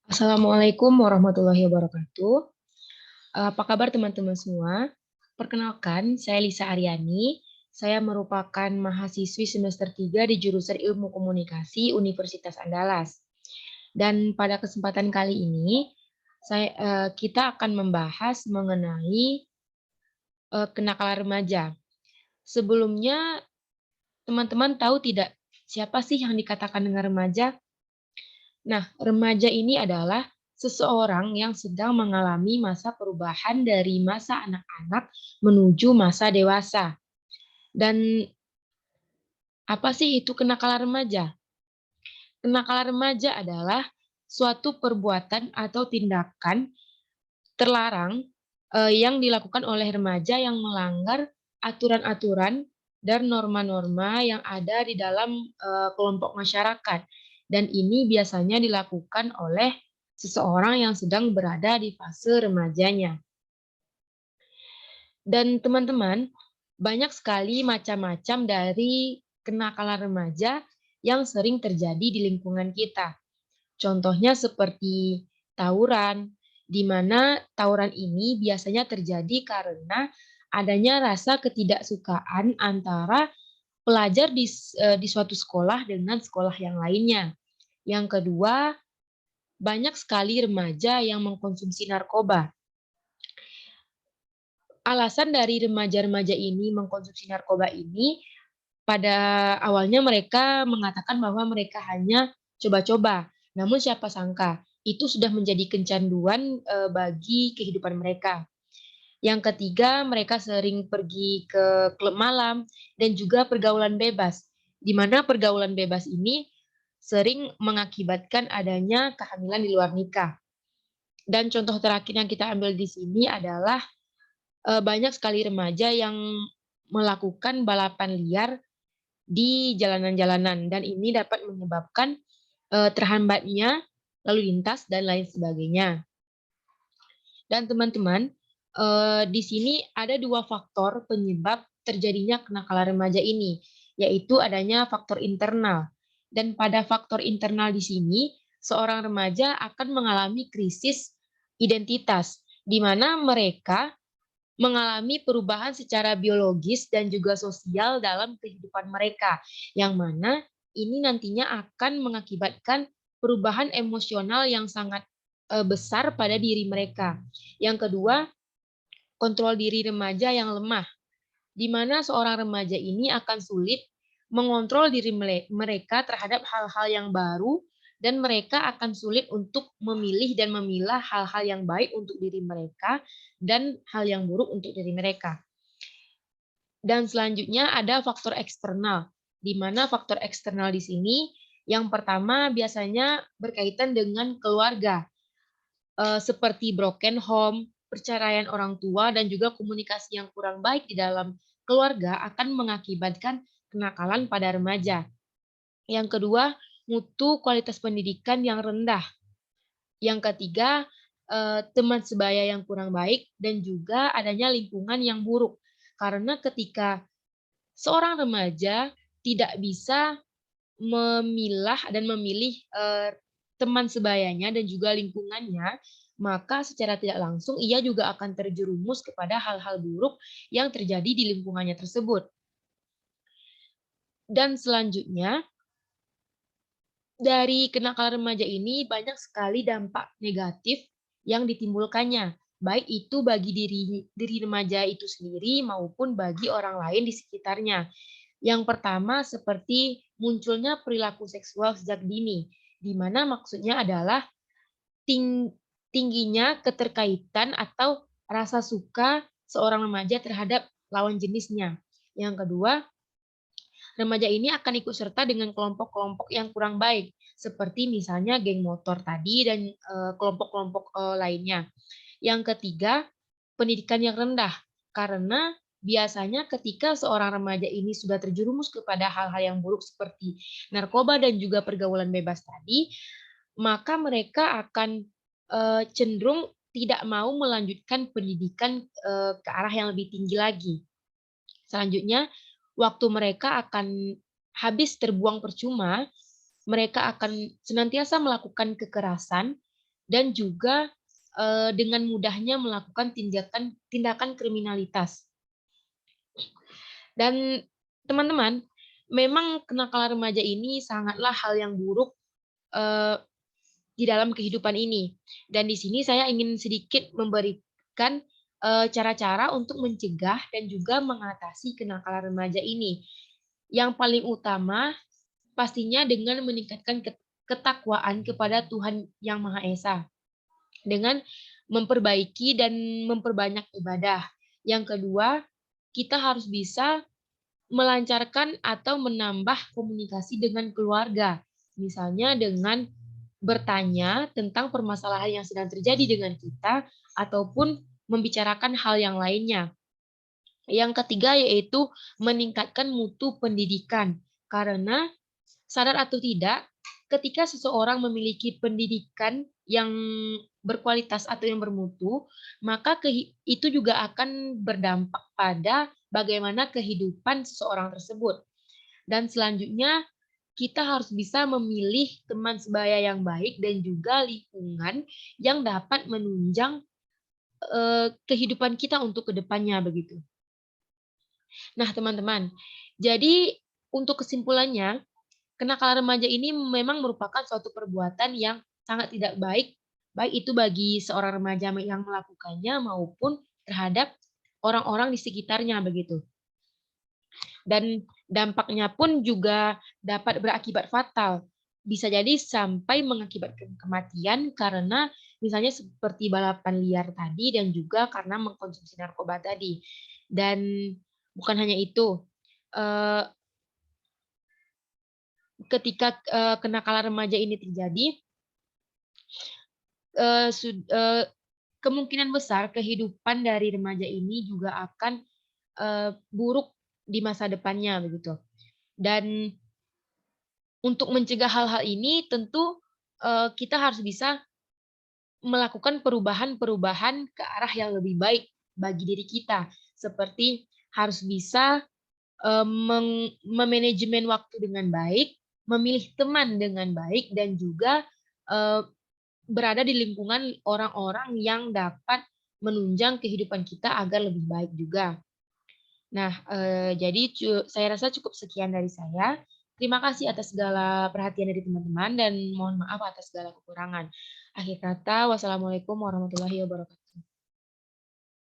Assalamualaikum warahmatullahi wabarakatuh. Apa kabar teman-teman semua? Perkenalkan, saya Lisa Aryani. Saya merupakan mahasiswi semester 3 di jurusan Ilmu Komunikasi Universitas Andalas. Dan pada kesempatan kali ini, kita akan membahas mengenai kenakalan remaja. Sebelumnya, teman-teman tahu tidak siapa sih yang dikatakan dengan remaja? Nah, remaja ini adalah seseorang yang sedang mengalami masa perubahan dari masa anak-anak menuju masa dewasa. Dan apa sih itu kenakalan remaja? Kenakalan remaja adalah suatu perbuatan atau tindakan terlarang yang dilakukan oleh remaja yang melanggar aturan-aturan dan norma-norma yang ada di dalam kelompok masyarakat. Dan ini biasanya dilakukan oleh seseorang yang sedang berada di fase remajanya. Dan teman-teman, banyak sekali macam-macam dari kenakalan remaja yang sering terjadi di lingkungan kita. Contohnya seperti tawuran, di mana tawuran ini biasanya terjadi karena adanya rasa ketidaksukaan antara pelajar di suatu sekolah dengan sekolah yang lainnya. Yang kedua, banyak sekali remaja yang mengkonsumsi narkoba. Alasan dari remaja-remaja ini mengkonsumsi narkoba ini, pada awalnya mereka mengatakan bahwa mereka hanya coba-coba, namun siapa sangka itu sudah menjadi kecanduan, bagi kehidupan mereka. Yang ketiga, mereka sering pergi ke klub malam dan juga pergaulan bebas, di mana pergaulan bebas ini sering mengakibatkan adanya kehamilan di luar nikah. Dan contoh terakhir yang kita ambil di sini adalah, banyak sekali remaja yang melakukan balapan liar di jalanan-jalanan dan ini dapat menyebabkan, terhambatnya lalu lintas dan lain sebagainya. Dan teman-teman, di sini ada 2 faktor penyebab terjadinya kenakalan remaja ini, yaitu adanya faktor internal. Dan pada faktor internal di sini, seorang remaja akan mengalami krisis identitas, di mana mereka mengalami perubahan secara biologis dan juga sosial dalam kehidupan mereka, yang mana ini nantinya akan mengakibatkan perubahan emosional yang sangat, besar pada diri mereka. Yang kedua, kontrol diri remaja yang lemah, di mana seorang remaja ini akan sulit mengontrol diri mereka terhadap hal-hal yang baru dan mereka akan sulit untuk memilih dan memilah hal-hal yang baik untuk diri mereka dan hal yang buruk untuk diri mereka. Dan selanjutnya ada faktor eksternal, di mana faktor eksternal di sini yang pertama biasanya berkaitan dengan keluarga, seperti broken home, perceraian orang tua, dan juga komunikasi yang kurang baik di dalam keluarga akan mengakibatkan kenakalan pada remaja. Yang kedua, mutu kualitas pendidikan yang rendah. Yang ketiga, teman sebaya yang kurang baik dan juga adanya lingkungan yang buruk. Karena ketika seorang remaja tidak bisa memilah dan memilih, teman sebayanya dan juga lingkungannya, maka secara tidak langsung ia juga akan terjerumus kepada hal-hal buruk yang terjadi di lingkungannya tersebut. Dan selanjutnya, dari kenakalan remaja ini banyak sekali dampak negatif yang ditimbulkannya, baik itu bagi diri diri remaja itu sendiri maupun bagi orang lain di sekitarnya. Yang pertama seperti munculnya perilaku seksual sejak dini, di mana maksudnya adalah tingginya keterkaitan atau rasa suka seorang remaja terhadap lawan jenisnya. Yang kedua, remaja ini akan ikut serta dengan kelompok-kelompok yang kurang baik, seperti misalnya geng motor tadi dan kelompok-kelompok lainnya. Yang ketiga, pendidikan yang rendah, karena biasanya ketika seorang remaja ini sudah terjerumus kepada hal-hal yang buruk seperti narkoba dan juga pergaulan bebas tadi, maka mereka akan cenderung tidak mau melanjutkan pendidikan ke arah yang lebih tinggi lagi. Selanjutnya, waktu mereka akan habis terbuang percuma, mereka akan senantiasa melakukan kekerasan dan juga, dengan mudahnya melakukan tindakan kriminalitas. Dan teman-teman, memang kenakalan remaja ini sangatlah hal yang buruk, eee, di dalam kehidupan ini. Dan di sini saya ingin sedikit memberikan, cara-cara untuk mencegah dan juga mengatasi kenakalan remaja ini. Yang paling utama pastinya dengan meningkatkan ketakwaan kepada Tuhan Yang Maha Esa, dengan memperbaiki dan memperbanyak ibadah. Yang kedua, kita harus bisa melancarkan atau menambah komunikasi dengan keluarga. Misalnya dengan bertanya tentang permasalahan yang sedang terjadi dengan kita ataupun membicarakan hal yang lainnya. Yang ketiga yaitu meningkatkan mutu pendidikan. Karena sadar atau tidak, ketika seseorang memiliki pendidikan yang berkualitas atau yang bermutu, maka itu juga akan berdampak pada bagaimana kehidupan seseorang tersebut. Dan selanjutnya, kita harus bisa memilih teman sebaya yang baik dan juga lingkungan yang dapat menunjang, kehidupan kita untuk kedepannya begitu. Nah, teman-teman, jadi untuk kesimpulannya, kenakalan remaja ini memang merupakan suatu perbuatan yang sangat tidak baik, baik itu bagi seorang remaja yang melakukannya maupun terhadap orang-orang di sekitarnya begitu. Dan dampaknya pun juga dapat berakibat fatal. Bisa jadi sampai mengakibatkan kematian karena misalnya seperti balapan liar tadi dan juga karena mengkonsumsi narkoba tadi. Dan bukan hanya itu, eee, ketika, kenakalan remaja ini terjadi, eee, sud eee, kemungkinan besar kehidupan dari remaja ini juga akan, buruk di masa depannya begitu. Dan untuk mencegah hal-hal ini tentu, kita harus bisa melakukan perubahan-perubahan ke arah yang lebih baik bagi diri kita. Seperti harus bisa, memanajemen waktu dengan baik, memilih teman dengan baik, dan juga, eee, berada di lingkungan orang-orang yang dapat menunjang kehidupan kita agar lebih baik juga. Nah, jadi saya rasa cukup sekian dari saya. Terima kasih atas segala perhatian dari teman-teman dan mohon maaf atas segala kekurangan. Akhir kata, wassalamualaikum warahmatullahi wabarakatuh.